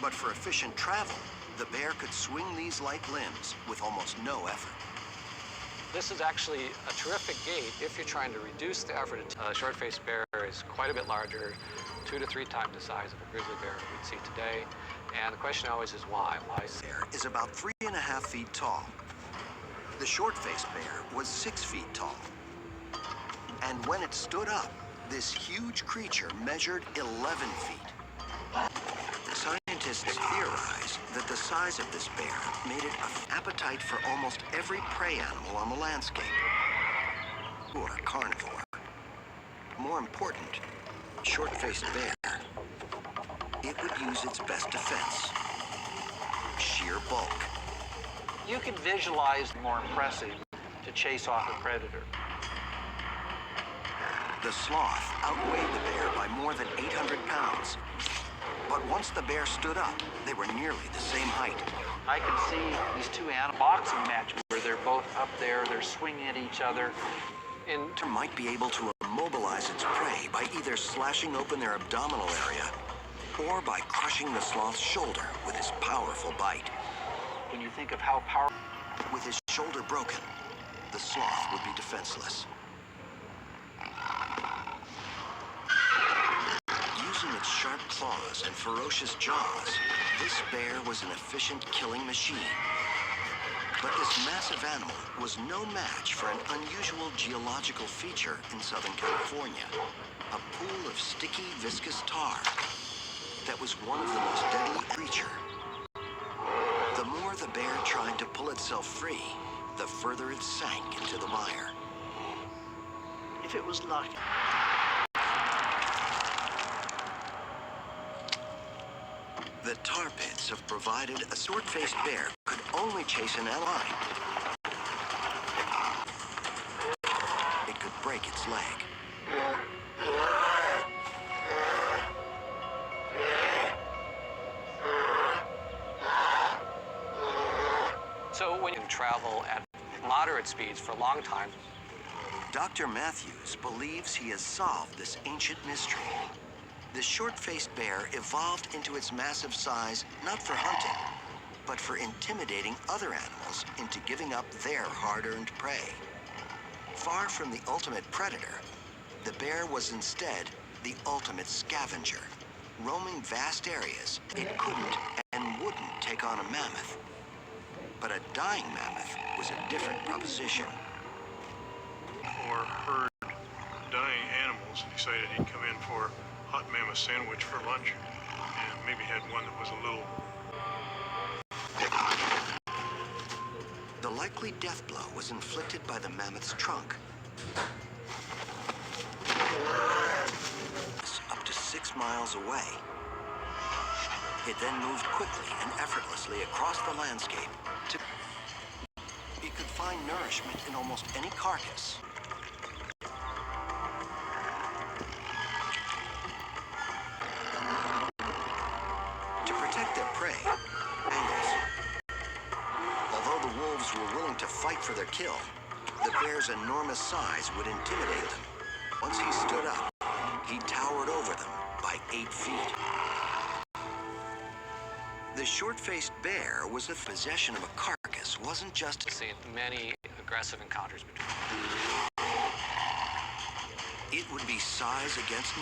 But for efficient travel, the bear could swing these light limbs with almost no effort. This is actually a terrific gait if you're trying to reduce the effort. A short-faced bear is quite a bit larger, 2 to 3 times the size of a grizzly bear we'd see today. And the question always is why? Why? Bear is about 3.5 feet tall. The short-faced bear was 6 feet tall. And when it stood up, this huge creature measured 11 feet. Scientists theorize that the size of this bear made it an appetite for almost every prey animal on the landscape, or a carnivore. More important, short-faced bear, it would use its best defense, sheer bulk. You can visualize more impressive to chase off a predator. The sloth outweighed the bear by more than 800 pounds. But once the bear stood up, they were nearly the same height. I can see these two animal boxing match where they're both up there, they're swinging at each other. And might be able to immobilize its prey by either slashing open their abdominal area or by crushing the sloth's shoulder with his powerful bite. When you think of how powerful... With his shoulder broken, the sloth would be defenseless. Using its sharp claws and ferocious jaws, this bear was an efficient killing machine. But this massive animal was no match for an unusual geological feature in Southern California, a pool of sticky, viscous tar that was one of the most deadly creatures. The more the bear tried to pull itself free, the further it sank into the mire. If it was lucky. The tar pits have provided a short-faced bear could only chase an ally. It could break its leg. So when you travel at moderate speeds for a long time, Dr. Matthews believes he has solved this ancient mystery. The short-faced bear evolved into its massive size not for hunting, but for intimidating other animals into giving up their hard-earned prey. Far from the ultimate predator, the bear was instead the ultimate scavenger, roaming vast areas it couldn't and wouldn't take on a mammoth. But a dying mammoth was a different proposition. Or herd dying animals and decided he'd come in for hot mammoth sandwich for lunch, and maybe had one that was a little... The likely death blow was inflicted by the mammoth's trunk. Up to 6 miles away. It then moved quickly and effortlessly across the landscape to... It could find nourishment in almost any carcass. Were willing to fight for their kill, the bear's enormous size would intimidate them. Once he stood up, he towered over them by 8 feet. The short-faced bear was the possession of a carcass wasn't just... seen many aggressive encounters between them. It would be size against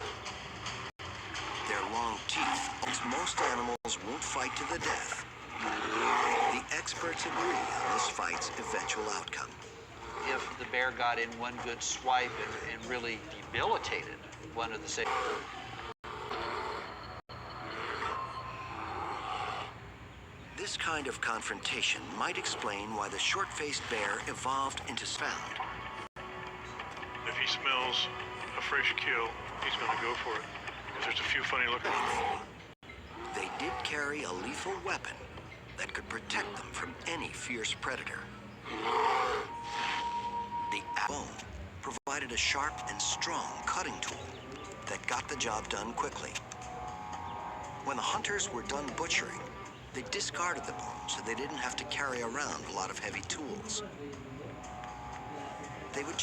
their long teeth. Most animals won't fight to the death. The experts agree on this fight's eventual outcome. If the bear got in one good swipe and really debilitated one of the same. This kind of confrontation might explain why the short-faced bear evolved into found. If he smells a fresh kill, he's going to go for it. Because there's a few funny looking... They did carry a lethal weapon that could protect them from any fierce predator. The bone provided a sharp and strong cutting tool that got the job done quickly. When the hunters were done butchering, they discarded the bone so they didn't have to carry around a lot of heavy tools. They would just